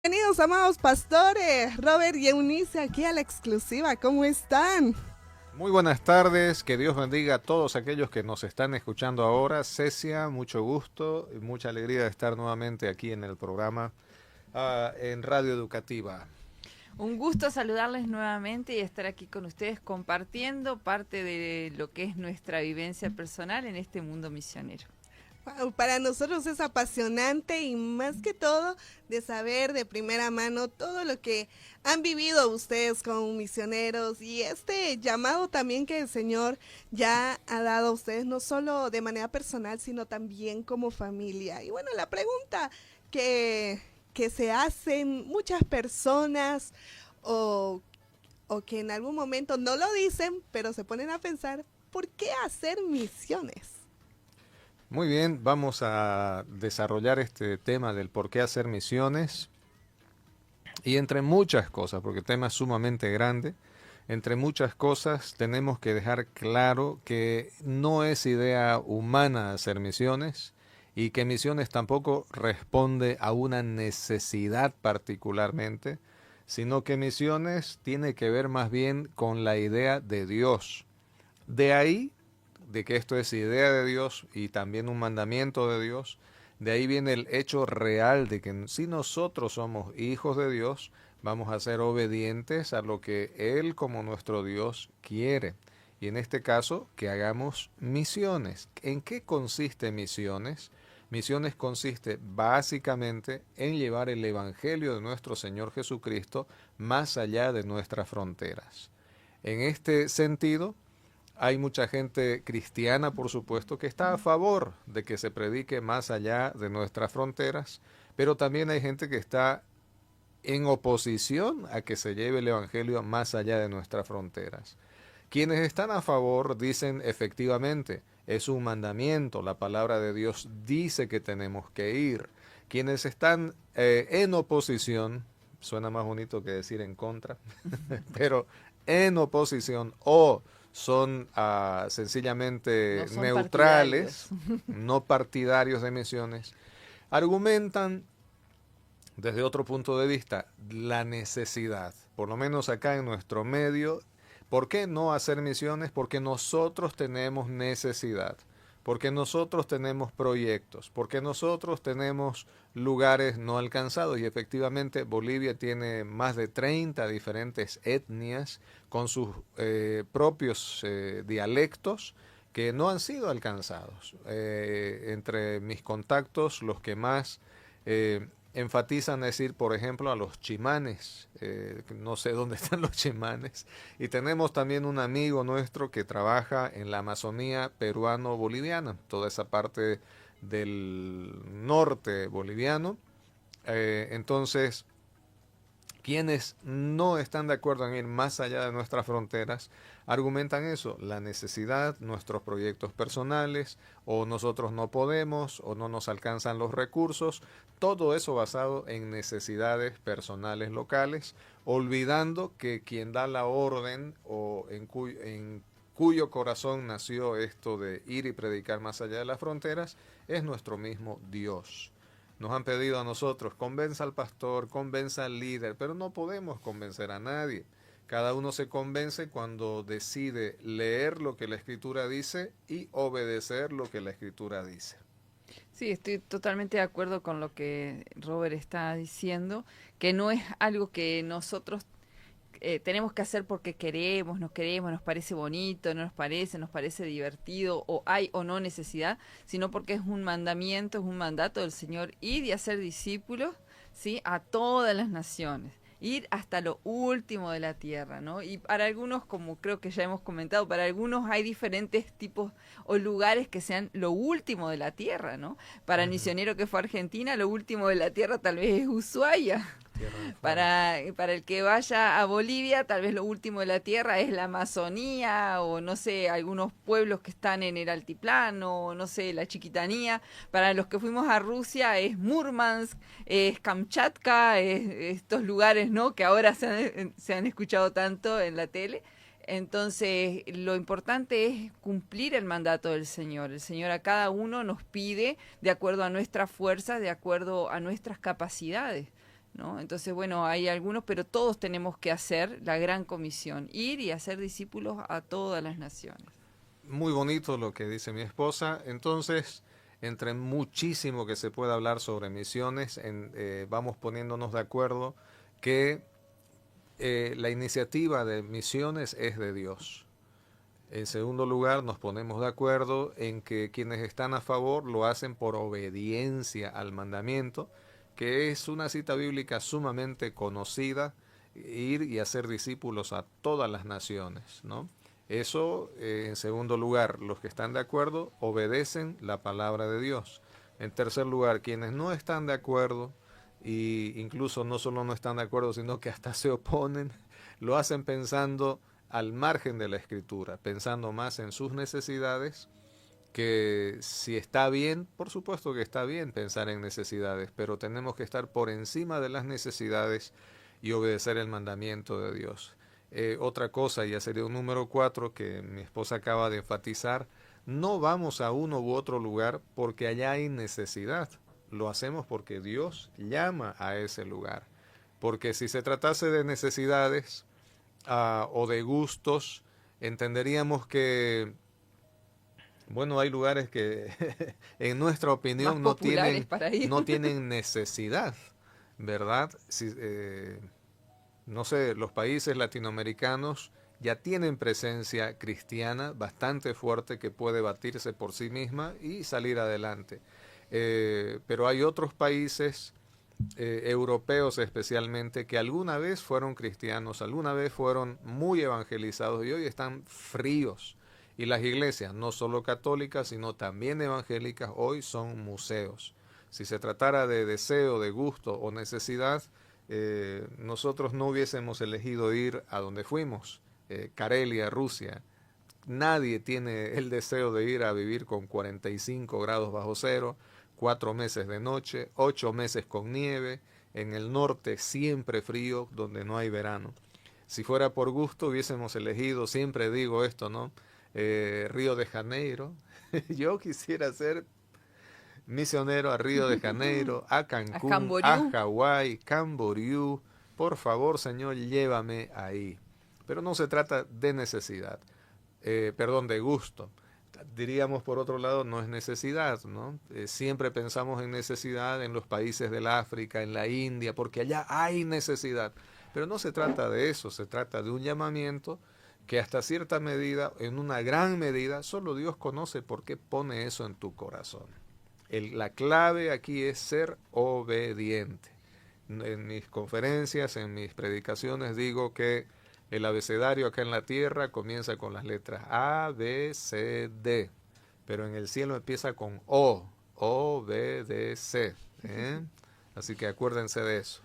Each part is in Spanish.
Bienvenidos, amados pastores, Robert y Eunice, aquí a la exclusiva. ¿Cómo están? Muy buenas tardes, que Dios bendiga a todos aquellos que nos están escuchando ahora. Cecia, mucho gusto y mucha alegría de estar nuevamente aquí en el programa en Radio Educativa. Un gusto saludarles nuevamente y estar aquí con ustedes compartiendo parte de lo que es nuestra vivencia personal en este mundo misionero. Wow, para nosotros es apasionante y más que todo de saber de primera mano todo lo que han vivido ustedes como misioneros y este llamado también que el Señor ya ha dado a ustedes, no solo de manera personal, sino también como familia. Y bueno, la pregunta que, que se hacen muchas personas o, o que en algún momento no lo dicen, pero se ponen a pensar, ¿por qué hacer misiones? Muy bien, vamos a desarrollar este tema del por qué hacer misiones y entre muchas cosas, porque el tema es sumamente grande. Entre muchas cosas tenemos que dejar claro que no es idea humana hacer misiones y que misiones tampoco responde a una necesidad particularmente, sino que misiones tiene que ver más bien con la idea de Dios. De ahí, de que esto es idea de Dios y también un mandamiento de Dios, de ahí viene el hecho real de que si nosotros somos hijos de Dios, vamos a ser obedientes a lo que Él como nuestro Dios quiere. Y en este caso, que hagamos misiones. ¿En qué consiste misiones? Misiones consiste básicamente en llevar el Evangelio de nuestro Señor Jesucristo más allá de nuestras fronteras. En este sentido, hay mucha gente cristiana, por supuesto, que está a favor de que se predique más allá de nuestras fronteras, pero también hay gente que está en oposición a que se lleve el Evangelio más allá de nuestras fronteras. Quienes están a favor dicen efectivamente, es un mandamiento, la palabra de Dios dice que tenemos que ir. Quienes están en oposición, suena más bonito que decir en contra, pero en oposición o son sencillamente No son neutrales, partidarios. no partidarios de misiones, argumentan desde otro punto de vista la necesidad, por lo menos acá en nuestro medio. ¿Por qué no hacer misiones? Porque nosotros tenemos necesidad, porque nosotros tenemos proyectos, porque nosotros tenemos lugares no alcanzados y efectivamente Bolivia tiene más de 30 diferentes etnias con sus propios dialectos que no han sido alcanzados. Entre mis contactos, los que más enfatizan decir, por ejemplo, a los chimanes. No sé dónde están los chimanes. Y tenemos también un amigo nuestro que trabaja en la Amazonía peruano-boliviana, toda esa parte del norte boliviano. Entonces, quienes no están de acuerdo en ir más allá de nuestras fronteras argumentan eso, la necesidad, nuestros proyectos personales, o nosotros no podemos, o no nos alcanzan los recursos, todo eso basado en necesidades personales locales, olvidando que quien da la orden o en cuyo corazón nació esto de ir y predicar más allá de las fronteras, es nuestro mismo Dios. Nos han pedido a nosotros, convenza al pastor, convenza al líder, pero no podemos convencer a nadie. Cada uno se convence cuando decide leer lo que la Escritura dice y obedecer lo que la Escritura dice. Sí, estoy totalmente de acuerdo con lo que Robert está diciendo, que no es algo que nosotros tenemos que hacer porque queremos, nos parece bonito, no nos parece divertido, o hay o no necesidad, sino porque es un mandamiento, es un mandato del Señor ir y hacer discípulos, ¿sí? A todas las naciones. Ir hasta lo último de la tierra, ¿no? Y para algunos, como creo que ya hemos comentado, para algunos hay diferentes tipos o lugares que sean lo último de la tierra, ¿no? Para el misionero que fue a Argentina, lo último de la tierra tal vez es Ushuaia. Para el que vaya a Bolivia, tal vez lo último de la tierra es la Amazonía o no sé, algunos pueblos que están en el altiplano, o no sé, la Chiquitanía. Para los que fuimos a Rusia es Murmansk, es Kamchatka, es estos lugares, ¿no? Que ahora se han escuchado tanto en la tele. Entonces, lo importante es cumplir el mandato del Señor. El Señor a cada uno nos pide de acuerdo a nuestras fuerzas, de acuerdo a nuestras capacidades. ¿no? Entonces, bueno, hay algunos, pero todos tenemos que hacer la gran comisión, ir y hacer discípulos a todas las naciones. Muy bonito lo que dice mi esposa. Entonces, entre muchísimo que se puede hablar sobre misiones, vamos poniéndonos de acuerdo que la iniciativa de misiones es de Dios. En segundo lugar, nos ponemos de acuerdo en que quienes están a favor lo hacen por obediencia al mandamiento, que es una cita bíblica sumamente conocida, ir y hacer discípulos a todas las naciones, ¿no? Eso, en segundo lugar, los que están de acuerdo obedecen la palabra de Dios. En tercer lugar, quienes no están de acuerdo, y incluso no solo no están de acuerdo, sino que hasta se oponen, lo hacen pensando al margen de la Escritura, pensando más en sus necesidades, que si está bien, por supuesto que está bien pensar en necesidades, pero tenemos que estar por encima de las necesidades y obedecer el mandamiento de Dios. Otra cosa, ya sería un número 4 que mi esposa acaba de enfatizar, no vamos a uno u otro lugar porque allá hay necesidad, lo hacemos porque Dios llama a ese lugar, porque si se tratase de necesidades o de gustos, entenderíamos que, bueno, hay lugares que en nuestra opinión no tienen necesidad, ¿verdad? No sé, los países latinoamericanos ya tienen presencia cristiana bastante fuerte que puede batirse por sí misma y salir adelante. Pero hay otros países europeos especialmente que alguna vez fueron cristianos, alguna vez fueron muy evangelizados y hoy están fríos. Y las iglesias, no solo católicas, sino también evangélicas, hoy son museos. Si se tratara de deseo, de gusto o necesidad, nosotros no hubiésemos elegido ir a donde fuimos, Karelia, Rusia. Nadie tiene el deseo de ir a vivir con 45 grados bajo cero, 4 meses de noche, 8 meses con nieve, en el norte siempre frío, donde no hay verano. Si fuera por gusto hubiésemos elegido, siempre digo esto, ¿no? Río de Janeiro. Yo quisiera ser misionero a Río de Janeiro, a Cancún, a Hawái, Camboriú. Por favor, Señor, llévame ahí. Pero no se trata de necesidad, de gusto. Diríamos, por otro lado, no es necesidad, ¿no? Siempre pensamos en necesidad en los países del África, en la India, porque allá hay necesidad. Pero no se trata de eso, se trata de un llamamiento que hasta cierta medida, en una gran medida, solo Dios conoce por qué pone eso en tu corazón. La clave aquí es ser obediente. En mis conferencias, en mis predicaciones, digo que el abecedario acá en la tierra comienza con las letras A, B, C, D, pero en el cielo empieza con O, B, D, C. Así que acuérdense de eso.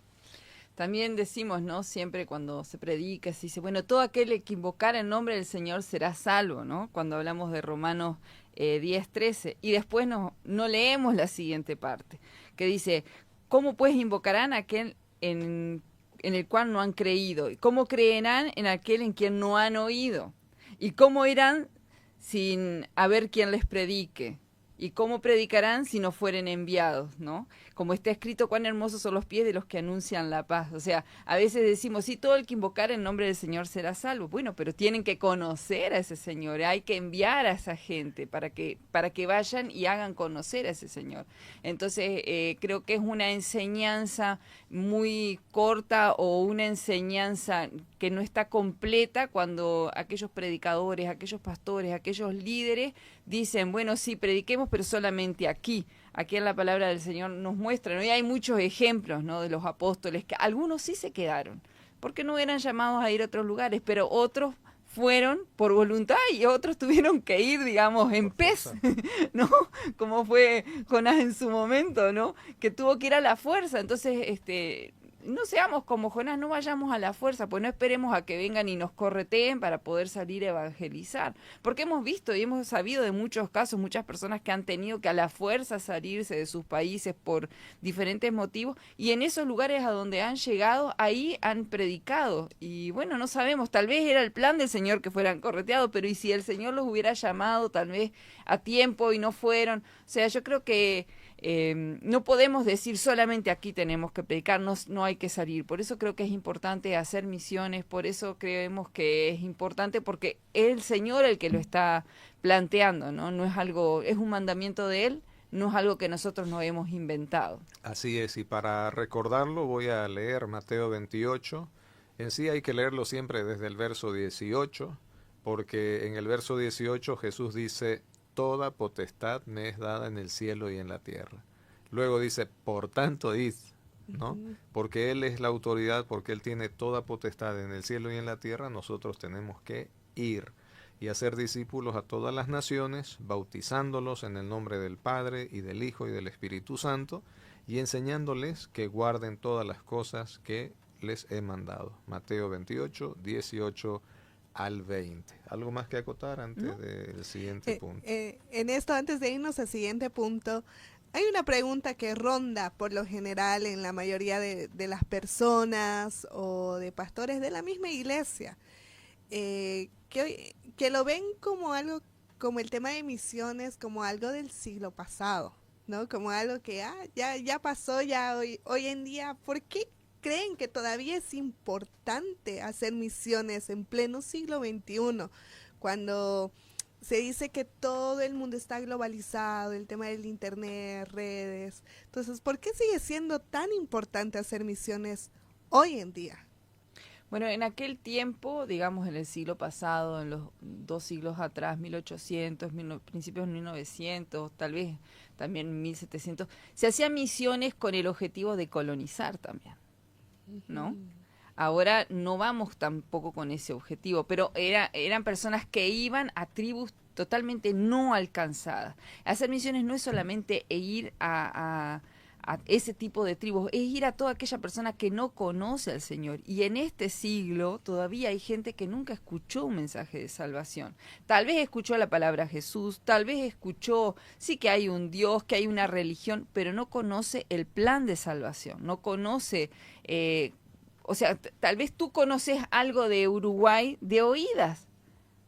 También decimos, ¿no? Siempre cuando se predica, se dice, bueno, todo aquel que invocar el nombre del Señor será salvo, ¿no? Cuando hablamos de Romanos 10:13. Y después no leemos la siguiente parte, que dice, ¿cómo pues invocarán a aquel en el cual no han creído? ¿Y cómo creerán en aquel en quien no han oído? ¿Y cómo irán sin haber quien les predique? ¿Y cómo predicarán si no fueren enviados, no? Como está escrito, cuán hermosos son los pies de los que anuncian la paz. O sea, a veces decimos, sí, todo el que invocar el nombre del Señor será salvo. Bueno, pero tienen que conocer a ese Señor, hay que enviar a esa gente para que vayan y hagan conocer a ese Señor. Entonces, creo que es una enseñanza muy corta o una enseñanza que no está completa cuando aquellos predicadores, aquellos pastores, aquellos líderes dicen, bueno, sí, prediquemos, pero solamente aquí en la palabra del Señor nos muestra, ¿no? Y hay muchos ejemplos, ¿no? De los apóstoles, que algunos sí se quedaron, porque no eran llamados a ir a otros lugares, pero otros fueron por voluntad y otros tuvieron que ir, digamos, en pez, ¿no? Como fue Jonás en su momento, ¿no? Que tuvo que ir a la fuerza. Entonces, no seamos como Jonás, no vayamos a la fuerza, pues no esperemos a que vengan y nos correteen para poder salir a evangelizar. Porque hemos visto y hemos sabido de muchos casos, muchas personas que han tenido que a la fuerza salirse de sus países por diferentes motivos, y en esos lugares a donde han llegado, ahí han predicado. Y bueno, no sabemos, tal vez era el plan del Señor que fueran correteados, pero y si el Señor los hubiera llamado tal vez a tiempo y no fueron. O sea, yo creo que No podemos decir solamente aquí tenemos que predicar, no hay que salir. Por eso creo que es importante hacer misiones, por eso creemos que es importante, porque es el Señor el que lo está planteando, ¿no? No es algo, es un mandamiento de Él, no es algo que nosotros nos hemos inventado. Así es, y para recordarlo voy a leer Mateo 28. En sí hay que leerlo siempre desde el verso 18, porque en el verso 18 Jesús dice, toda potestad me es dada en el cielo y en la tierra. Luego dice, por tanto id, ¿no? Porque Él es la autoridad, porque Él tiene toda potestad en el cielo y en la tierra, nosotros tenemos que ir y hacer discípulos a todas las naciones, bautizándolos en el nombre del Padre y del Hijo y del Espíritu Santo, y enseñándoles que guarden todas las cosas que les he mandado. Mateo 28, 18 al 20. ¿Algo más que acotar antes del siguiente punto? En esto, antes de irnos al siguiente punto, hay una pregunta que ronda por lo general en la mayoría de las personas o de pastores de la misma iglesia, que lo ven como algo, como el tema de misiones, como algo del siglo pasado, ¿no? Como algo que ya pasó, ya hoy en día. ¿Por qué creen que todavía es importante hacer misiones en pleno siglo XXI, cuando se dice que todo el mundo está globalizado, el tema del internet, redes? Entonces, ¿por qué sigue siendo tan importante hacer misiones hoy en día? Bueno, en aquel tiempo, digamos en el siglo pasado, en los 2 siglos atrás, 1800, principios de 1900, tal vez también 1700, se hacían misiones con el objetivo de colonizar también, ¿no? Ahora no vamos tampoco con ese objetivo, pero eran personas que iban a tribus totalmente no alcanzadas. Hacer misiones no es solamente ir a ese tipo de tribus, es ir a toda aquella persona que no conoce al Señor. Y en este siglo todavía hay gente que nunca escuchó un mensaje de salvación. Tal vez escuchó la palabra Jesús, tal vez escuchó, sí, que hay un Dios, que hay una religión, pero no conoce el plan de salvación, no conoce... o sea, tal vez tú conoces algo de Uruguay de oídas,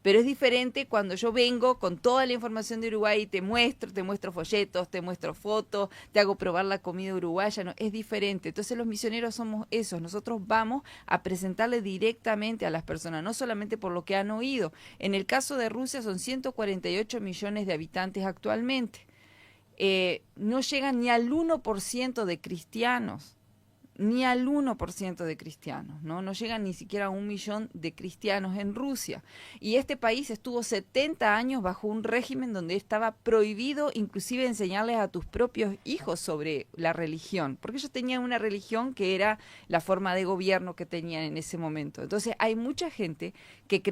pero es diferente cuando yo vengo con toda la información de Uruguay y te muestro folletos, te muestro fotos, te hago probar la comida uruguaya, no, es diferente. Entonces los misioneros somos esos, nosotros vamos a presentarle directamente a las personas, no solamente por lo que han oído. En el caso de Rusia son 148 millones de habitantes actualmente. No llegan ni al 1% de cristianos. Ni al 1% de cristianos, ¿no? No llegan ni siquiera a 1 millón de cristianos en Rusia. Y este país estuvo 70 años bajo un régimen donde estaba prohibido inclusive enseñarles a tus propios hijos sobre la religión, porque ellos tenían una religión que era la forma de gobierno que tenían en ese momento. Entonces hay mucha gente que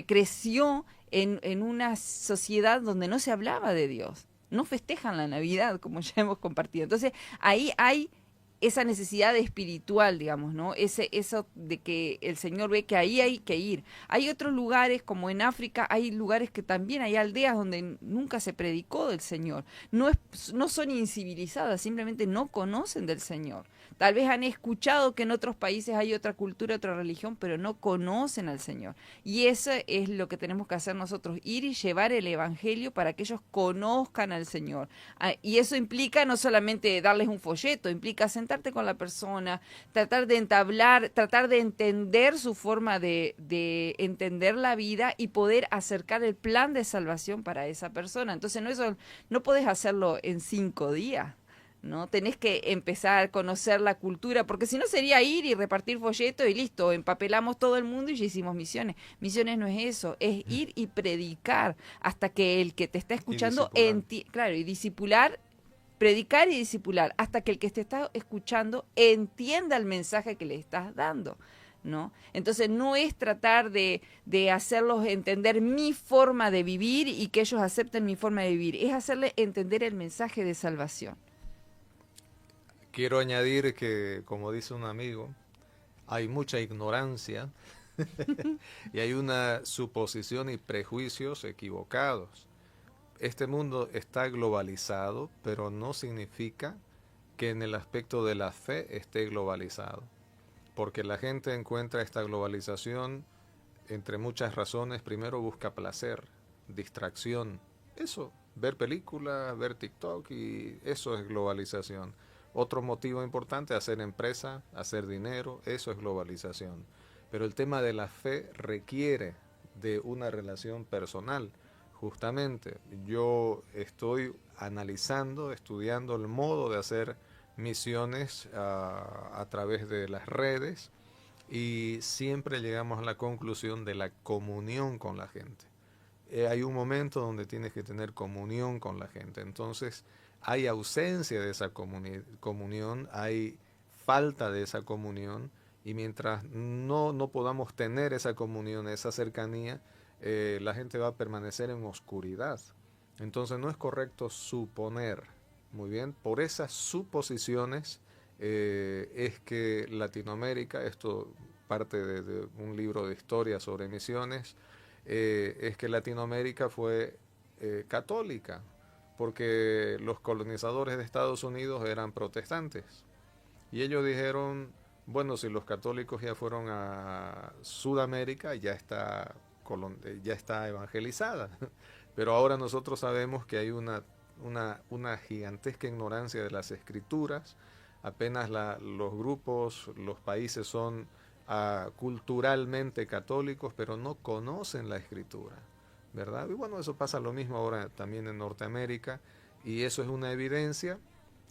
creció en una sociedad donde no se hablaba de Dios. No festejan la Navidad, como ya hemos compartido. Entonces ahí hay esa necesidad espiritual, digamos, ¿no? Eso de que el Señor ve que ahí hay que ir. Hay otros lugares, como en África, hay lugares que también hay aldeas donde nunca se predicó del Señor. No son incivilizadas, simplemente no conocen del Señor. Tal vez han escuchado que en otros países hay otra cultura, otra religión, pero no conocen al Señor. Y eso es lo que tenemos que hacer nosotros, ir y llevar el Evangelio para que ellos conozcan al Señor. Y eso implica no solamente darles un folleto, implica sentarte con la persona, tratar de entablar, tratar de entender su forma de entender la vida y poder acercar el plan de salvación para esa persona. Entonces no podés hacerlo en 5 días. ¿No? Tenés que empezar a conocer la cultura, porque si no sería ir y repartir folletos y listo, empapelamos todo el mundo y ya hicimos misiones. Misiones no es eso, es ir y predicar hasta que el que te está escuchando claro, y discipular, predicar y discipular, hasta que el que te está escuchando entienda el mensaje que le estás dando, ¿no? Entonces no es tratar de hacerlos entender mi forma de vivir y que ellos acepten mi forma de vivir, es hacerles entender el mensaje de salvación. Quiero añadir que, como dice un amigo, hay mucha ignorancia y hay una suposición y prejuicios equivocados. Este mundo está globalizado, pero no significa que en el aspecto de la fe esté globalizado, porque la gente encuentra esta globalización entre muchas razones. Primero busca placer, distracción, eso, ver películas, ver TikTok, y eso es globalización. Otro motivo importante, hacer empresa, hacer dinero, eso es globalización. Pero el tema de la fe requiere de una relación personal. Justamente, yo estoy analizando, estudiando el modo de hacer misiones a través de las redes, y siempre llegamos a la conclusión de la comunión con la gente. Hay un momento donde tienes que tener comunión con la gente. Entonces hay ausencia de esa comunión, hay falta de esa comunión, y mientras no podamos tener esa comunión, esa cercanía, la gente va a permanecer en oscuridad. Entonces no es correcto suponer. Muy bien, por esas suposiciones es que Latinoamérica, esto parte de un libro de historia sobre misiones, es que Latinoamérica fue católica, porque los colonizadores de Estados Unidos eran protestantes. Y ellos dijeron, bueno, si los católicos ya fueron a Sudamérica, ya está evangelizada. Pero ahora nosotros sabemos que hay una gigantesca ignorancia de las escrituras. Apenas los grupos, los países son culturalmente católicos, pero no conocen la escritura, ¿verdad? Y bueno, eso pasa lo mismo ahora también en Norteamérica, y eso es una evidencia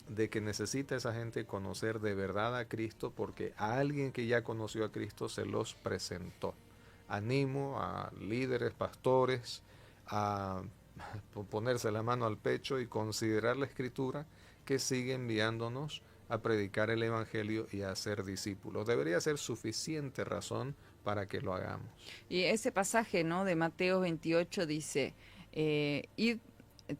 de que necesita esa gente conocer de verdad a Cristo, porque a alguien que ya conoció a Cristo se los presentó. Animo a líderes, pastores, a ponerse la mano al pecho y considerar la escritura, que sigue enviándonos a predicar el evangelio y a ser discípulos. Debería ser suficiente razón para que lo hagamos. Y ese pasaje, ¿no?, de Mateo 28 dice,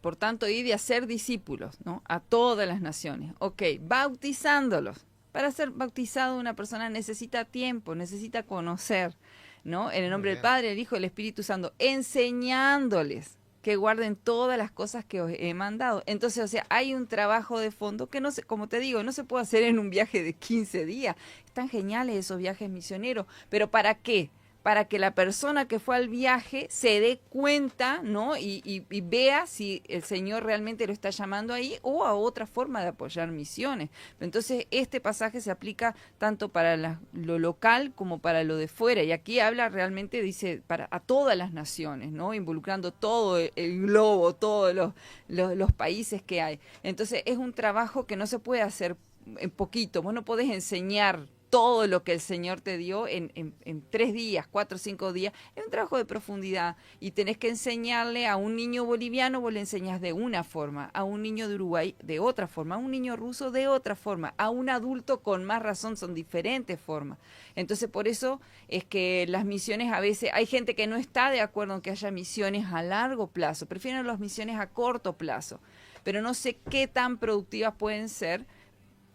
por tanto, id y hacer discípulos, ¿no?, a todas las naciones. Ok, bautizándolos. Para ser bautizado una persona necesita tiempo, necesita conocer, ¿no? En el nombre del Padre, del Hijo y del Espíritu Santo, enseñándoles que guarden todas las cosas que os he mandado. Entonces, o sea, hay un trabajo de fondo que no se, como te digo, no se puede hacer en un viaje de 15 días. Están geniales esos viajes misioneros, pero ¿para qué? Para que la persona que fue al viaje se dé cuenta, ¿no? Y vea si el Señor realmente lo está llamando ahí, o a otra forma de apoyar misiones. Entonces, este pasaje se aplica tanto para lo local como para lo de fuera. Y aquí habla realmente, dice, a todas las naciones, ¿no? Involucrando todo el globo, todos los países que hay. Entonces, es un trabajo que no se puede hacer en poquito. Vos no podés enseñar todo lo que el Señor te dio en 3 días, 4 o 5 días. Es un trabajo de profundidad, y tenés que enseñarle a un niño boliviano, vos le enseñás de una forma, a un niño de Uruguay de otra forma, a un niño ruso de otra forma, a un adulto con más razón, son diferentes formas. Entonces, por eso es que las misiones, a veces hay gente que no está de acuerdo en que haya misiones a largo plazo, prefieren las misiones a corto plazo, pero no sé qué tan productivas pueden ser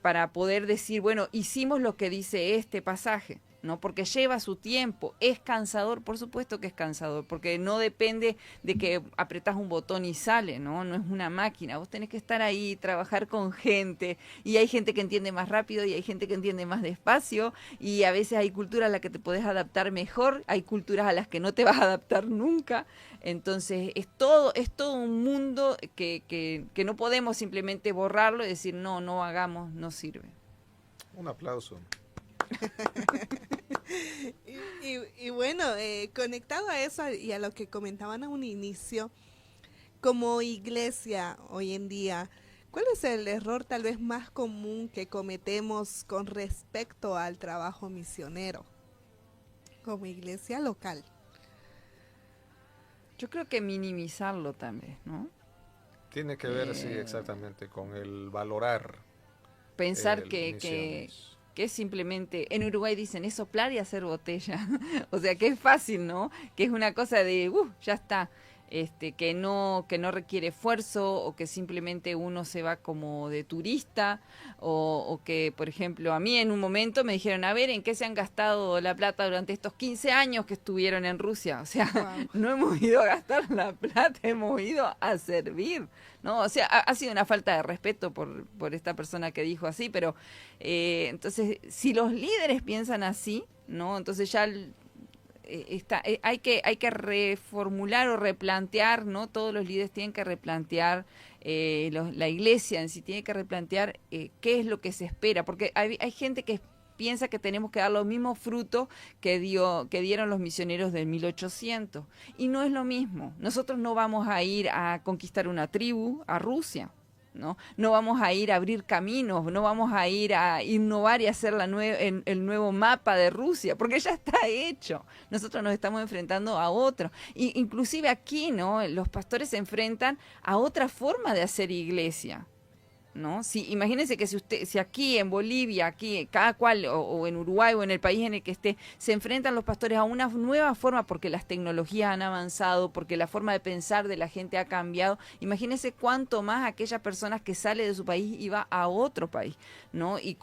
para poder decir, bueno, hicimos lo que dice este pasaje, ¿no? Porque lleva su tiempo, es cansador, por supuesto que es cansador, porque no depende de que apretás un botón y sale, ¿no? No es una máquina, vos tenés que estar ahí, trabajar con gente, y hay gente que entiende más rápido y hay gente que entiende más despacio, y a veces hay culturas a las que te podés adaptar mejor, hay culturas a las que no te vas a adaptar nunca. Entonces es todo un mundo que no podemos simplemente borrarlo y decir no hagamos, no sirve. Un aplauso. Y bueno, conectado a eso y a lo que comentaban a un inicio, como iglesia hoy en día, ¿cuál es el error tal vez más común que cometemos con respecto al trabajo misionero como iglesia local? Yo creo que minimizarlo también, ¿no? Tiene que ver, sí, exactamente, con el valorar. Pensar que es simplemente, en Uruguay dicen, es soplar y hacer botella. O sea, que es fácil, ¿no? Que es una cosa de, ya está. Que no requiere esfuerzo, o que simplemente uno se va como de turista, o que, por ejemplo, a mí en un momento me dijeron, a ver, ¿en qué se han gastado la plata durante estos 15 años que estuvieron en Rusia? O sea, wow. No hemos ido a gastar la plata, hemos ido a servir, ¿no? O sea, ha sido una falta de respeto por esta persona que dijo así, pero entonces, si los líderes piensan así, ¿no? Entonces ya hay que reformular o replantear, ¿no? Todos los líderes tienen que replantear, la iglesia en sí tiene que replantear qué es lo que se espera, porque hay gente que piensa que tenemos que dar los mismos frutos que dieron los misioneros del 1800, y no es lo mismo. Nosotros no vamos a ir a conquistar una tribu a Rusia, ¿no? No vamos a ir a abrir caminos, no vamos a ir a innovar y hacer el nuevo mapa de Rusia, porque ya está hecho. Nosotros nos estamos enfrentando a otro. Y inclusive aquí, ¿no? Los pastores se enfrentan a otra forma de hacer iglesia, ¿no? Si, imagínense que si aquí en Bolivia, aquí cada cual, o en Uruguay o en el país en el que esté, se enfrentan los pastores a una nueva forma porque las tecnologías han avanzado, porque la forma de pensar de la gente ha cambiado, imagínense cuánto más aquellas personas que sale de su país y va a otro país, ¿no? Y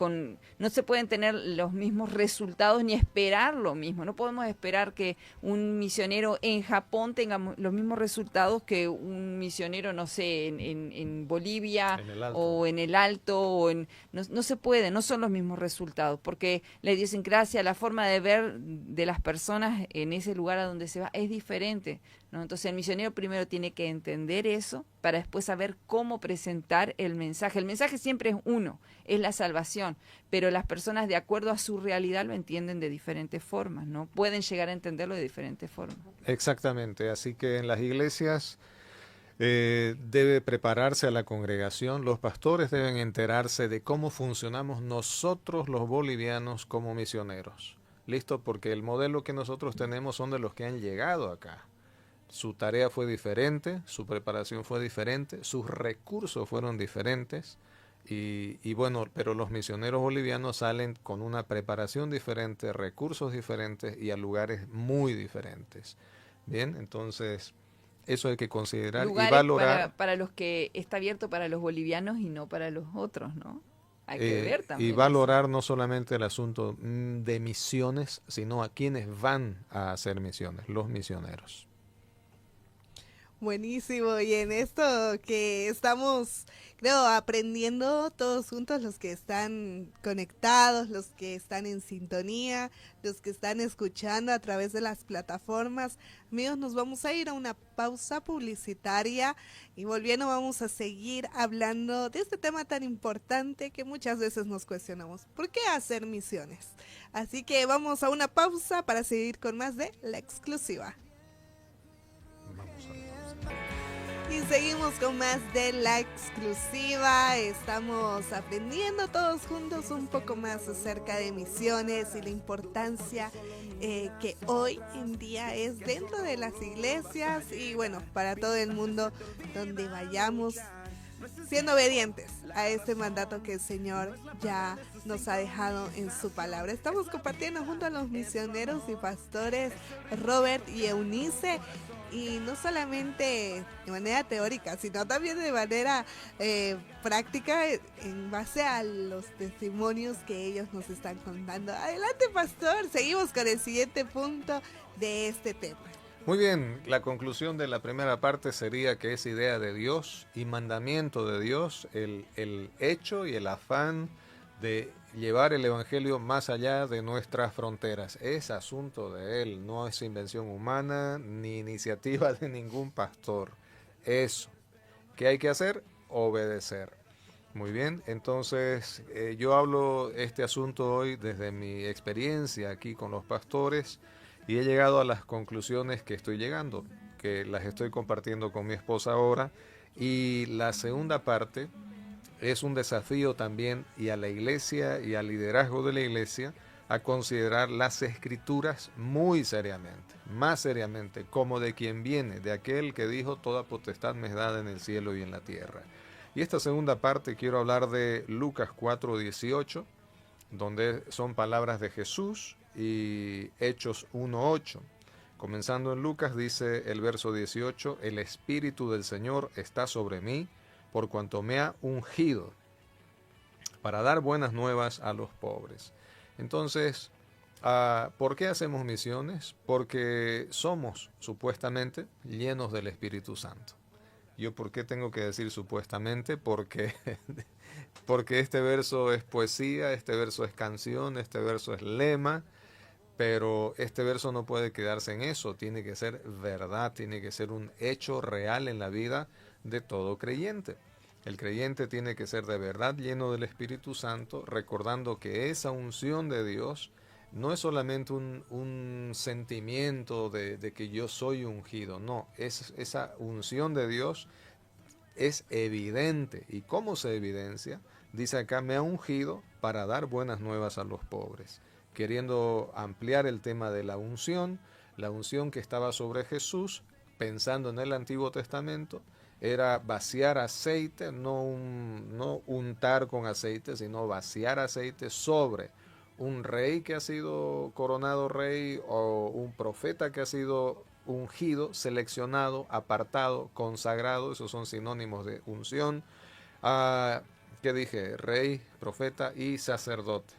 no se pueden tener los mismos resultados ni esperar lo mismo. No podemos esperar que un misionero en Japón tenga los mismos resultados que un misionero, no sé, en Bolivia o en el Alto, no se puede, no son los mismos resultados, porque la idiosincrasia, la forma de ver de las personas en ese lugar a donde se va es diferente, ¿no? Entonces el misionero primero tiene que entender eso para después saber cómo presentar el mensaje. El mensaje siempre es uno, es la salvación, pero las personas de acuerdo a su realidad lo entienden de diferentes formas, ¿no? Pueden llegar a entenderlo de diferentes formas. Exactamente, así que en las iglesias debe prepararse a la congregación, los pastores deben enterarse de cómo funcionamos nosotros los bolivianos como misioneros. ¿Listo? Porque el modelo que nosotros tenemos son de los que han llegado acá. Su tarea fue diferente, su preparación fue diferente, sus recursos fueron diferentes y bueno, pero los misioneros bolivianos salen con una preparación diferente, recursos diferentes y a lugares muy diferentes. Bien, entonces eso hay que considerar Lugares y valorar. para los que está abierto para los bolivianos y no para los otros, ¿no? Hay que ver también y valorar no solamente el asunto de misiones, sino a quienes van a hacer misiones, los misioneros. Buenísimo, y en esto que estamos, creo, aprendiendo todos juntos, los que están conectados, los que están en sintonía, los que están escuchando a través de las plataformas. Amigos, nos vamos a ir a una pausa publicitaria y volviendo vamos a seguir hablando de este tema tan importante que muchas veces nos cuestionamos. ¿Por qué hacer misiones? Así que vamos a una pausa para seguir con más de La Exclusiva. Y seguimos con más de La Exclusiva. Estamos aprendiendo todos juntos un poco más acerca de misiones y la importancia que hoy en día es dentro de las iglesias y bueno, para todo el mundo donde vayamos, siendo obedientes a este mandato que el Señor ya nos ha dejado en su palabra. Estamos compartiendo junto a los misioneros y pastores Robert y Eunice, y no solamente de manera teórica, sino también de manera práctica en base a los testimonios que ellos nos están contando. Adelante, pastor, seguimos con el siguiente punto de este tema. Muy bien, la conclusión de la primera parte sería que es idea de Dios y mandamiento de Dios el hecho y el afán de llevar el evangelio más allá de nuestras fronteras. Es asunto de Él, no es invención humana ni iniciativa de ningún pastor. Eso. ¿Qué hay que hacer? Obedecer. Muy bien, entonces yo hablo este asunto hoy desde mi experiencia aquí con los pastores y he llegado a las conclusiones que estoy llegando, que las estoy compartiendo con mi esposa ahora. Y la segunda parte es un desafío también y a la iglesia y al liderazgo de la iglesia a considerar las escrituras muy seriamente, más seriamente, como de quien viene, de aquel que dijo toda potestad me es dada en el cielo y en la tierra. Y esta segunda parte quiero hablar de Lucas 4:18, donde son palabras de Jesús, y Hechos 1:8. Comenzando en Lucas dice el verso 18, el Espíritu del Señor está sobre mí, por cuanto me ha ungido para dar buenas nuevas a los pobres. Entonces, ¿por qué hacemos misiones? Porque somos supuestamente llenos del Espíritu Santo. ¿Yo por qué tengo que decir supuestamente? Porque este verso es poesía, este verso es canción, este verso es lema, Pero este verso no puede quedarse en eso, tiene que ser verdad, tiene que ser un hecho real en la vida de todo creyente. El creyente tiene que ser de verdad lleno del Espíritu Santo, recordando que esa unción de Dios no es solamente un sentimiento de que yo soy ungido, no, esa unción de Dios es evidente. ¿Y cómo se evidencia? Dice acá, me ha ungido para dar buenas nuevas a los pobres, queriendo ampliar el tema de la unción que estaba sobre Jesús, pensando en el Antiguo Testamento, era vaciar aceite, no untar con aceite, sino vaciar aceite sobre un rey que ha sido coronado rey o un profeta que ha sido ungido, seleccionado, apartado, consagrado, esos son sinónimos de unción. ¿Qué dije? Rey, profeta y sacerdote.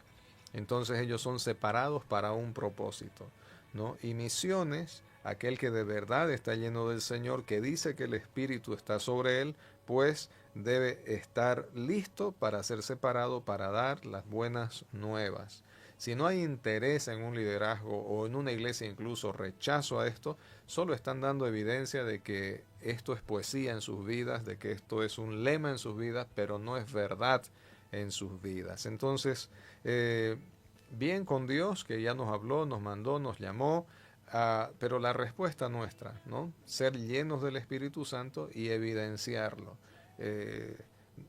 Entonces ellos son separados para un propósito, ¿no? Y misiones, aquel que de verdad está lleno del Señor, que dice que el Espíritu está sobre él, pues debe estar listo para ser separado para dar las buenas nuevas. Si no hay interés en un liderazgo o en una iglesia, incluso rechazo a esto, solo están dando evidencia de que esto es poesía en sus vidas, de que esto es un lema en sus vidas, pero no es verdad en sus vidas. Entonces, bien con Dios, que ya nos habló, nos mandó, nos llamó, pero la respuesta nuestra, ¿no? Ser llenos del Espíritu Santo y evidenciarlo.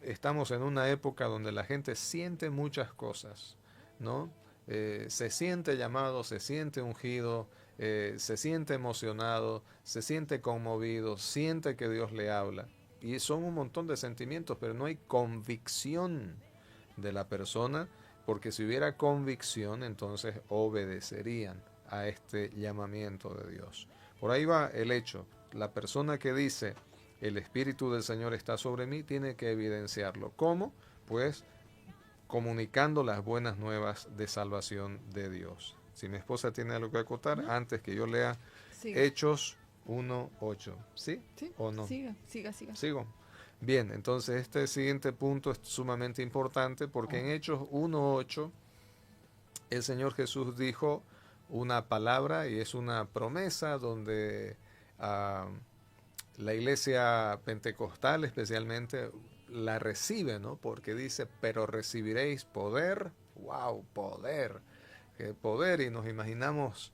Estamos en una época donde la gente siente muchas cosas, ¿no? Se siente llamado, se siente ungido, se siente emocionado, se siente conmovido, siente que Dios le habla. Y son un montón de sentimientos, pero no hay convicción de la persona, porque si hubiera convicción, entonces obedecerían a este llamamiento de Dios. Por ahí va el hecho. La persona que dice, el Espíritu del Señor está sobre mí, tiene que evidenciarlo. ¿Cómo? Pues comunicando las buenas nuevas de salvación de Dios. Si mi esposa tiene algo que acotar, antes que yo lea Hechos 1:8. ¿Sí? Sí, ¿O no? siga. Sigo. Bien, entonces este siguiente punto es sumamente importante porque en Hechos 1:8 el Señor Jesús dijo una palabra y es una promesa donde la iglesia pentecostal especialmente la recibe, ¿no? Porque dice, pero recibiréis poder, wow, poder, poder, y nos imaginamos,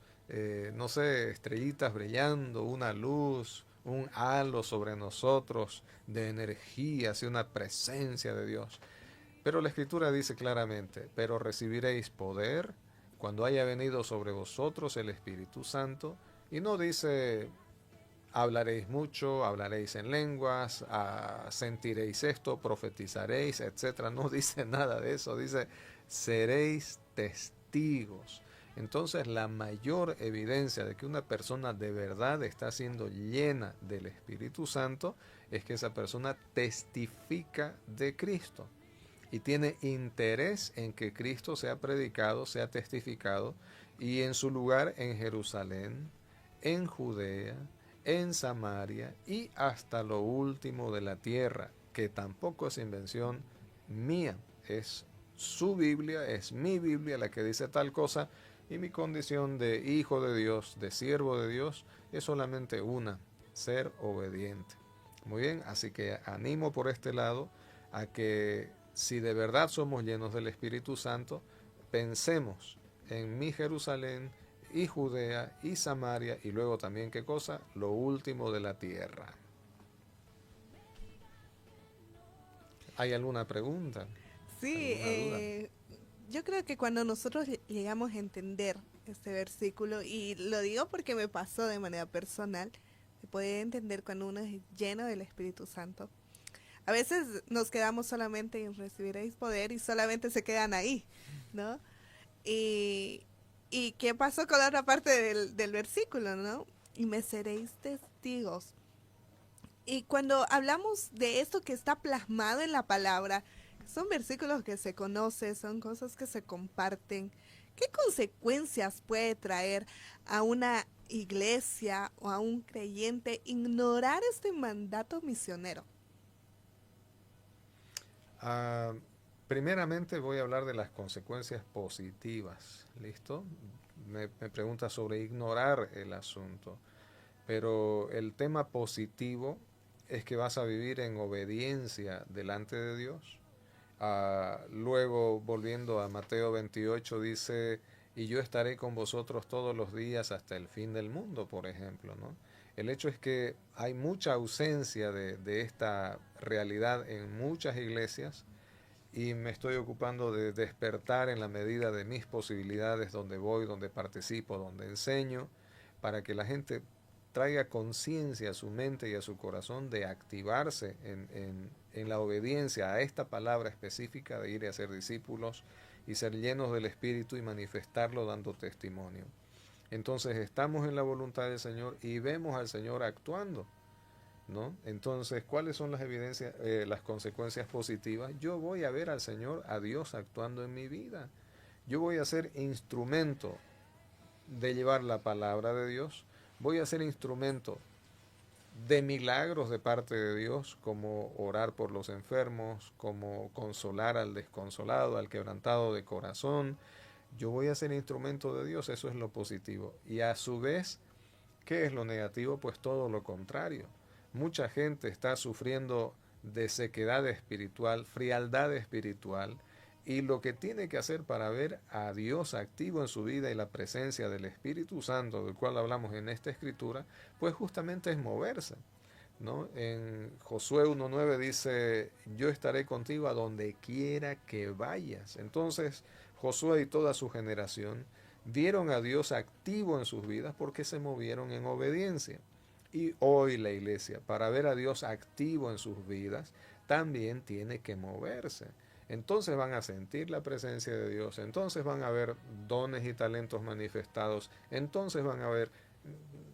no sé, estrellitas brillando, una luz, un halo sobre nosotros de energía, así una presencia de Dios. Pero la Escritura dice claramente, pero recibiréis poder cuando haya venido sobre vosotros el Espíritu Santo, y no dice hablaréis mucho, hablaréis en lenguas, sentiréis esto, profetizaréis, etcétera. No dice nada de eso, dice seréis testigos. Entonces la mayor evidencia de que una persona de verdad está siendo llena del Espíritu Santo es que esa persona testifica de Cristo y tiene interés en que Cristo sea predicado, sea testificado, y en su lugar en Jerusalén, en Judea, en Samaria y hasta lo último de la tierra, que tampoco es invención mía, es su Biblia, es mi Biblia la que dice tal cosa, y mi condición de hijo de Dios, de siervo de Dios, es solamente una, ser obediente. Muy bien, así que animo por este lado a que si de verdad somos llenos del Espíritu Santo, pensemos en mi Jerusalén y Judea y Samaria, y luego también, ¿qué cosa? Lo último de la tierra. ¿Hay alguna pregunta? Sí, ¿Alguna duda? yo creo que cuando nosotros llegamos a entender este versículo, y lo digo porque me pasó de manera personal, se puede entender cuando uno es lleno del Espíritu Santo. A veces nos quedamos solamente en recibiréis poder y solamente se quedan ahí, ¿no? ¿Y qué pasó con la otra parte del versículo, no? Y me seréis testigos. Y cuando hablamos de esto que está plasmado en la palabra, son versículos que se conocen, son cosas que se comparten. ¿Qué consecuencias puede traer a una iglesia o a un creyente ignorar este mandato misionero? Primeramente voy a hablar de las consecuencias positivas, ¿listo? Me pregunta sobre ignorar el asunto, pero el tema positivo es que vas a vivir en obediencia delante de Dios. Luego, volviendo a Mateo 28, dice, y yo estaré con vosotros todos los días hasta el fin del mundo, por ejemplo, ¿no? El hecho es que hay mucha ausencia de esta realidad en muchas iglesias y me estoy ocupando de despertar en la medida de mis posibilidades, donde voy, donde participo, donde enseño, para que la gente traiga conciencia a su mente y a su corazón de activarse en la obediencia a esta palabra específica de ir a ser discípulos y ser llenos del Espíritu y manifestarlo dando testimonio. Entonces estamos en la voluntad del Señor y vemos al Señor actuando, ¿no? Entonces, ¿cuáles son las evidencias, las consecuencias positivas? Yo voy a ver al Señor, a Dios actuando en mi vida. Yo voy a ser instrumento de llevar la palabra de Dios. Voy a ser instrumento de milagros de parte de Dios, como orar por los enfermos, como consolar al desconsolado, al quebrantado de corazón. Yo voy a ser instrumento de Dios, eso es lo positivo. Y a su vez, ¿qué es lo negativo? Pues todo lo contrario. Mucha gente está sufriendo de sequedad espiritual, frialdad espiritual, y lo que tiene que hacer para ver a Dios activo en su vida y la presencia del Espíritu Santo, del cual hablamos en esta escritura, pues justamente es moverse, ¿no? En Josué 1:9 dice, yo estaré contigo a donde quiera que vayas. Entonces, Josué y toda su generación vieron a Dios activo en sus vidas porque se movieron en obediencia. Y hoy la iglesia, para ver a Dios activo en sus vidas, también tiene que moverse. Entonces van a sentir la presencia de Dios, entonces van a ver dones y talentos manifestados, entonces van a ver,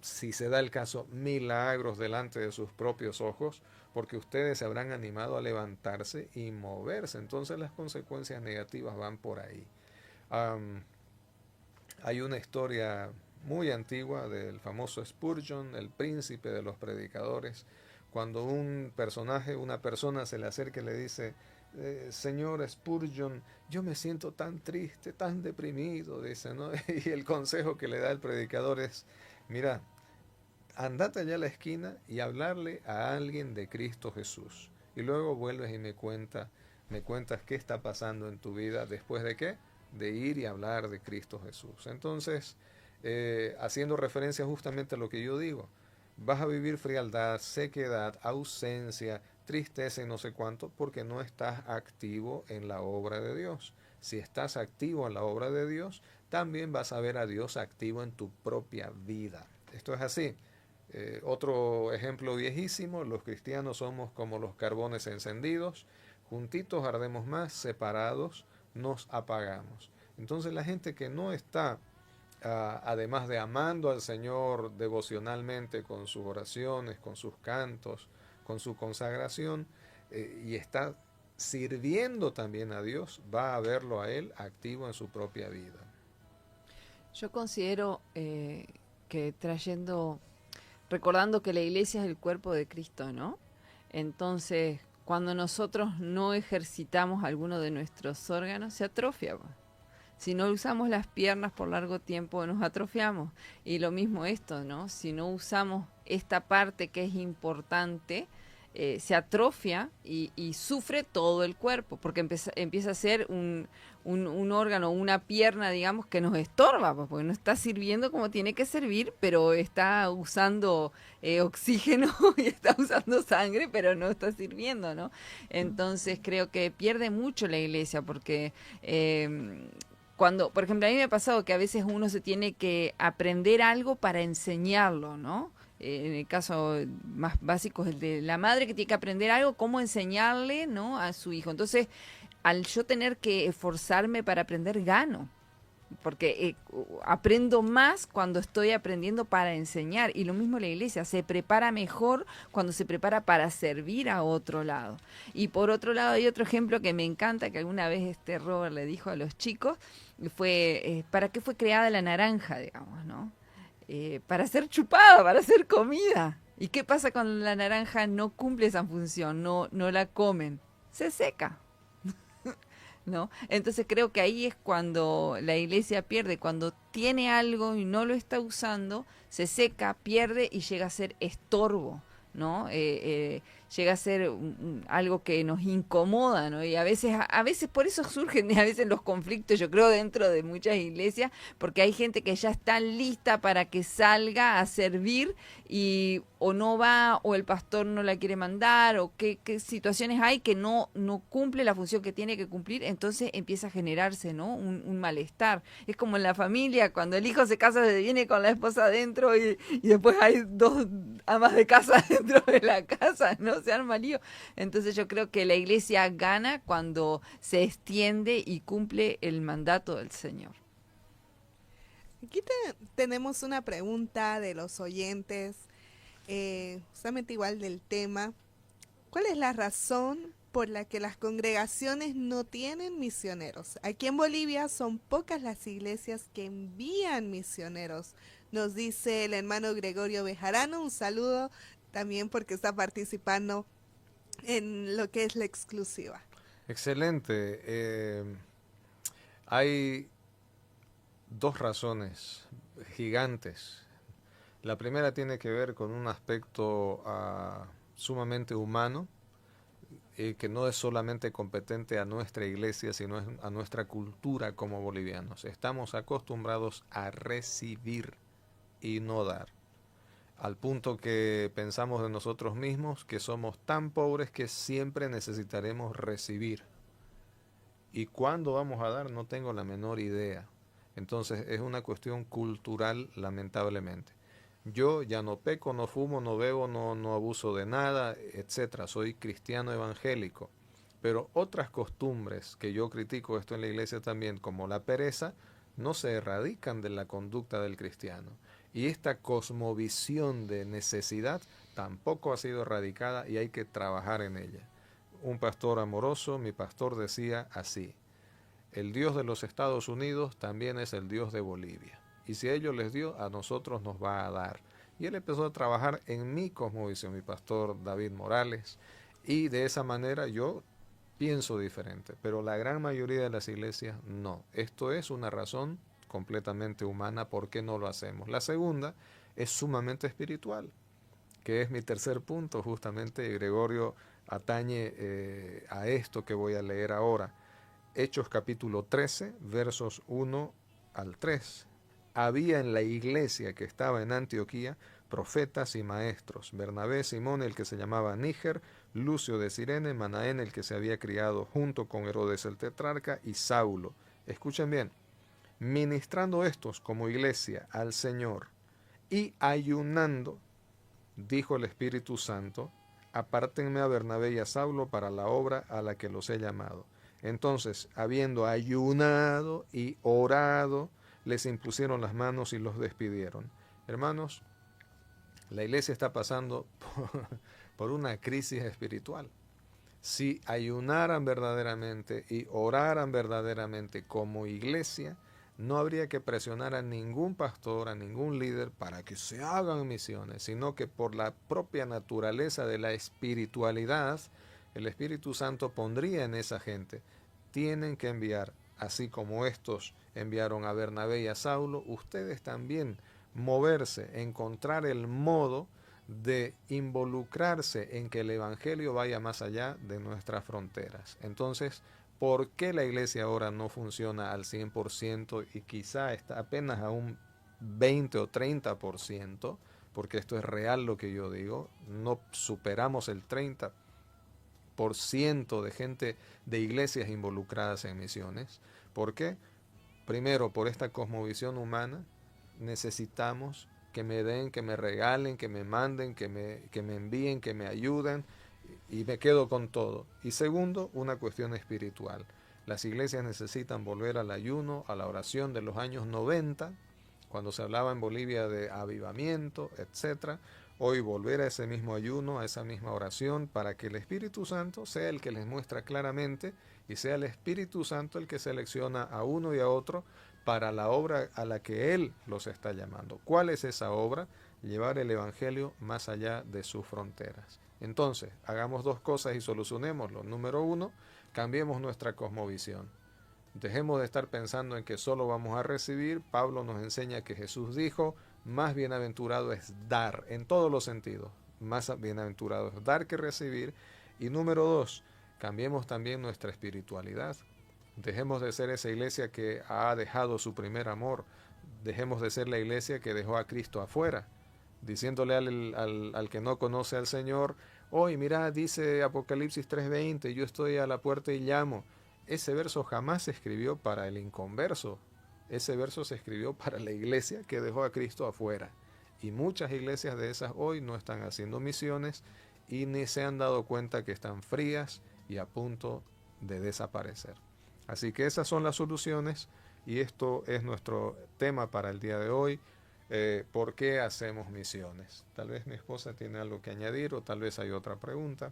si se da el caso, milagros delante de sus propios ojos, porque ustedes se habrán animado a levantarse y moverse. Entonces las consecuencias negativas van por ahí. Hay una historia muy antigua del famoso Spurgeon, el príncipe de los predicadores, cuando un personaje, una persona se le acerca y le dice, señor Spurgeon, yo me siento tan triste, tan deprimido, dice, ¿no? Y el consejo que le da el predicador es, mira, andate allá a la esquina y hablarle a alguien de Cristo Jesús. Y luego vuelves y me cuentas qué está pasando en tu vida después de qué, de ir y hablar de Cristo Jesús. Entonces, haciendo referencia justamente a lo que yo digo, vas a vivir frialdad, sequedad, ausencia, tristeza y no sé cuánto, porque no estás activo en la obra de Dios. Si estás activo en la obra de Dios, también vas a ver a Dios activo en tu propia vida. Esto es así. Otro ejemplo viejísimo, los cristianos somos como los carbones encendidos, juntitos ardemos más, separados nos apagamos. Entonces la gente que no está, además de amando al Señor devocionalmente con sus oraciones, con sus cantos, con su consagración, y está sirviendo también a Dios, va a verlo a Él activo en su propia vida. Yo considero que recordando que la iglesia es el cuerpo de Cristo, ¿no? Entonces, cuando nosotros no ejercitamos alguno de nuestros órganos, se atrofia. Si no usamos las piernas por largo tiempo, nos atrofiamos. Y lo mismo esto, ¿no? Si no usamos esta parte que es importante, se atrofia y sufre todo el cuerpo, porque empieza a ser un órgano, una pierna, digamos, que nos estorba, porque no está sirviendo como tiene que servir, pero está usando oxígeno y está usando sangre, pero no está sirviendo, ¿no? Entonces creo que pierde mucho la iglesia, porque cuando, por ejemplo, a mí me ha pasado que a veces uno se tiene que aprender algo para enseñarlo, ¿no? En el caso más básico es el de la madre que tiene que aprender algo, cómo enseñarle, ¿no?, a su hijo. Entonces, al yo tener que esforzarme para aprender, gano. Porque aprendo más cuando estoy aprendiendo para enseñar. Y lo mismo la iglesia, se prepara mejor cuando se prepara para servir a otro lado. Y por otro lado hay otro ejemplo que me encanta, que alguna vez Robert le dijo a los chicos, fue ¿para qué fue creada la naranja, digamos, ¿no? Para ser chupada, para ser comida. ¿Y qué pasa cuando la naranja no cumple esa función? No la comen. Se seca. ¿no? Entonces creo que ahí es cuando la iglesia pierde, cuando tiene algo y no lo está usando, se seca, pierde y llega a ser estorbo, ¿no? Llega a ser algo que nos incomoda, ¿no? Y a veces por eso surgen a veces los conflictos, yo creo, dentro de muchas iglesias, porque hay gente que ya está lista para que salga a servir y o no va, o el pastor no la quiere mandar, o qué situaciones hay que no cumple la función que tiene que cumplir, entonces empieza a generarse, ¿no? Un malestar. Es como en la familia, cuando el hijo se casa, se viene con la esposa adentro y después hay dos amas de casa dentro de la casa, ¿no? Se arma lío. Entonces yo creo que la iglesia gana cuando se extiende y cumple el mandato del Señor. Aquí tenemos una pregunta de los oyentes, justamente igual del tema. ¿Cuál es la razón por la que las congregaciones no tienen misioneros? Aquí en Bolivia son pocas las iglesias que envían misioneros. Nos dice el hermano Gregorio Bejarano, un saludo también porque está participando en lo que es la exclusiva. Excelente. Hay dos razones gigantes. La primera tiene que ver con un aspecto sumamente humano, que no es solamente competente a nuestra iglesia, sino a nuestra cultura como bolivianos. Estamos acostumbrados a recibir y no dar, al punto que pensamos de nosotros mismos que somos tan pobres que siempre necesitaremos recibir. Y cuándo vamos a dar no tengo la menor idea. Entonces es una cuestión cultural, lamentablemente. Yo ya no peco, no fumo, no bebo, no abuso de nada, etcétera. Soy cristiano evangélico. Pero otras costumbres que yo critico esto en la iglesia también, como la pereza, no se erradican de la conducta del cristiano. Y esta cosmovisión de necesidad tampoco ha sido erradicada y hay que trabajar en ella. Un pastor amoroso, mi pastor, decía así: el Dios de los Estados Unidos también es el Dios de Bolivia. Y si a ellos les dio, a nosotros nos va a dar. Y él empezó a trabajar en mi cosmovisión, mi pastor David Morales. Y de esa manera yo pienso diferente. Pero la gran mayoría de las iglesias no. Esto es una razón completamente humana por qué no lo hacemos. La segunda es sumamente espiritual, que es mi tercer punto. Justamente Gregorio atañe a esto que voy a leer ahora. Hechos capítulo 13, versos 1 al 3. Había en la iglesia que estaba en Antioquía profetas y maestros: Bernabé, Simón, el que se llamaba Níger, Lucio de Cirene, Manaén, el que se había criado junto con Herodes el tetrarca, y Saulo. Escuchen bien: ministrando estos como iglesia al Señor y ayunando, dijo el Espíritu Santo: apártenme a Bernabé y a Saulo para la obra a la que los he llamado. Entonces, habiendo ayunado y orado, les impusieron las manos y los despidieron. Hermanos, la iglesia está pasando por una crisis espiritual. Si ayunaran verdaderamente y oraran verdaderamente como iglesia, no habría que presionar a ningún pastor, a ningún líder para que se hagan misiones, sino que por la propia naturaleza de la espiritualidad, el Espíritu Santo pondría en esa gente: tienen que enviar, así como estos enviaron a Bernabé y a Saulo, ustedes también moverse, encontrar el modo de involucrarse en que el Evangelio vaya más allá de nuestras fronteras. Entonces, ¿por qué la iglesia ahora no funciona al 100% y quizá está apenas a un 20 o 30%? Porque esto es real lo que yo digo, no superamos el 30% de gente, de iglesias involucradas en misiones. ¿Por qué? Primero, por esta cosmovisión humana. Necesitamos que me den, que me regalen, que me manden, que me envíen, que me ayuden, y me quedo con todo. Y segundo, una cuestión espiritual. Las iglesias necesitan volver al ayuno, a la oración de los años 90, cuando se hablaba en Bolivia de avivamiento, etc. Hoy volver a ese mismo ayuno, a esa misma oración, para que el Espíritu Santo sea el que les muestra claramente y sea el Espíritu Santo el que selecciona a uno y a otro para la obra a la que Él los está llamando. ¿Cuál es esa obra? Llevar el Evangelio más allá de sus fronteras. Entonces, hagamos dos cosas y solucionémoslo. Número uno, cambiemos nuestra cosmovisión. Dejemos de estar pensando en que solo vamos a recibir. Pablo nos enseña que Jesús dijo, más bienaventurado es dar, en todos los sentidos. Más bienaventurado es dar que recibir. Y número 2, cambiemos también nuestra espiritualidad. Dejemos de ser esa iglesia que ha dejado su primer amor. Dejemos de ser la iglesia que dejó a Cristo afuera, diciéndole al que no conoce al Señor, hoy mira, dice Apocalipsis 3:20, yo estoy a la puerta y llamo. Ese verso jamás se escribió para el inconverso. Ese verso se escribió para la iglesia que dejó a Cristo afuera. Y muchas iglesias de esas hoy no están haciendo misiones y ni se han dado cuenta que están frías y a punto de desaparecer. Así que esas son las soluciones y esto es nuestro tema para el día de hoy. ¿Por qué hacemos misiones? Tal vez mi esposa tiene algo que añadir o tal vez hay otra pregunta.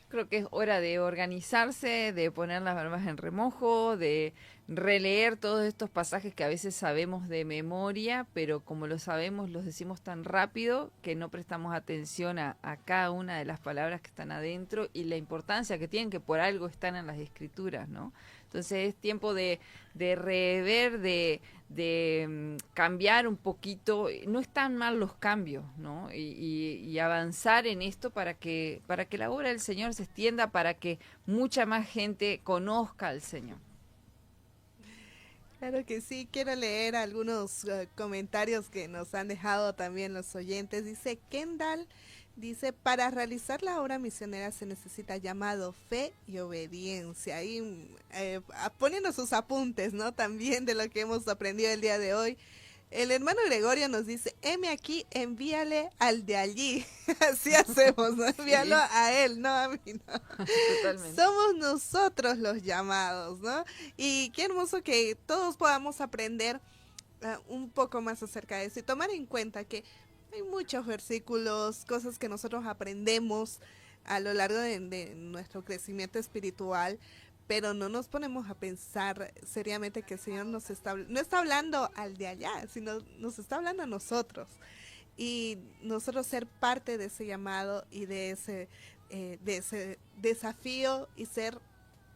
Creo que es hora de organizarse, de poner las barbas en remojo, de releer todos estos pasajes que a veces sabemos de memoria, pero como lo sabemos, los decimos tan rápido que no prestamos atención a cada una de las palabras que están adentro y la importancia que tienen, que por algo están en las Escrituras, ¿no? Entonces es tiempo de rever, de cambiar un poquito. No están mal los cambios, ¿no? Y avanzar en esto para que la obra del Señor se extienda, para que mucha más gente conozca al Señor. Claro que sí, quiero leer algunos comentarios que nos han dejado también los oyentes. Dice Kendall, dice, para realizar la obra misionera se necesita llamado, fe y obediencia. Y poniendo sus apuntes, ¿no? También de lo que hemos aprendido el día de hoy. El hermano Gregorio nos dice, heme aquí, envíale al de allí. Así hacemos, ¿no? Envíalo a él, no a mí, no. Totalmente. Somos nosotros los llamados, ¿no? Y qué hermoso que todos podamos aprender un poco más acerca de eso y tomar en cuenta que hay muchos versículos, cosas que nosotros aprendemos a lo largo de nuestro crecimiento espiritual, pero no nos ponemos a pensar seriamente que el Señor no está hablando al de allá, sino nos está hablando a nosotros. Y nosotros ser parte de ese llamado y de ese desafío y ser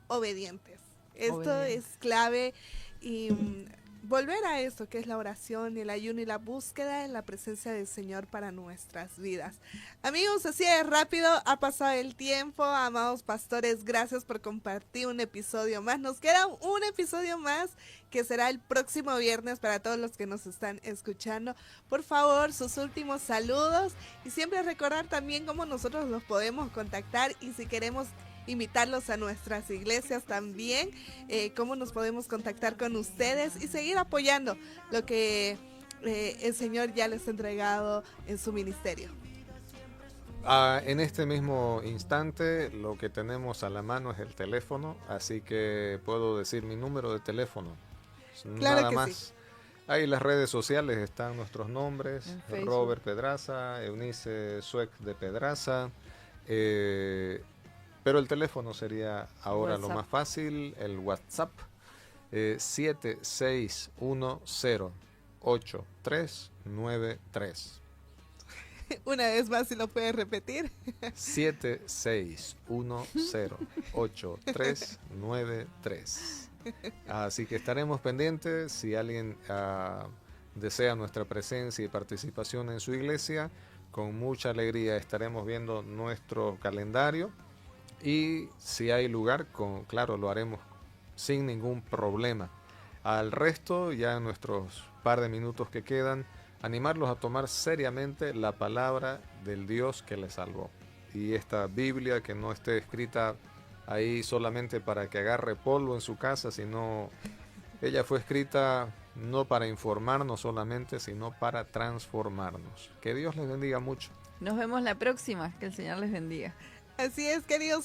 obedientes. Esto es clave y volver a esto que es la oración, el ayuno y la búsqueda en la presencia del Señor para nuestras vidas. Amigos, así de rápido ha pasado el tiempo. Amados pastores, gracias por compartir un episodio más. Nos queda un episodio más que será el próximo viernes para todos los que nos están escuchando. Por favor, sus últimos saludos y siempre recordar también cómo nosotros los podemos contactar y si queremos invitarlos a nuestras iglesias también, cómo nos podemos contactar con ustedes y seguir apoyando lo que el Señor ya les ha entregado en su ministerio. En este mismo instante lo que tenemos a la mano es el teléfono, así que puedo decir mi número de teléfono. Claro Nada que más. sí. Ahí las redes sociales están nuestros nombres, Facebook. Robert Pedraza, Eunice Suec de Pedraza, pero el teléfono sería ahora lo más fácil, el WhatsApp, 76108393. Una vez más, si lo puedes repetir. 76108393. Así que estaremos pendientes. Si alguien desea nuestra presencia y participación en su iglesia, con mucha alegría estaremos viendo nuestro calendario. Y si hay lugar, claro, lo haremos sin ningún problema. Al resto, ya en nuestros par de minutos que quedan, animarlos a tomar seriamente la palabra del Dios que les salvó. Y esta Biblia que no esté escrita ahí solamente para que agarre polvo en su casa, sino ella fue escrita no para informarnos solamente, sino para transformarnos. Que Dios les bendiga mucho. Nos vemos la próxima. Que el Señor les bendiga. Así es, queridos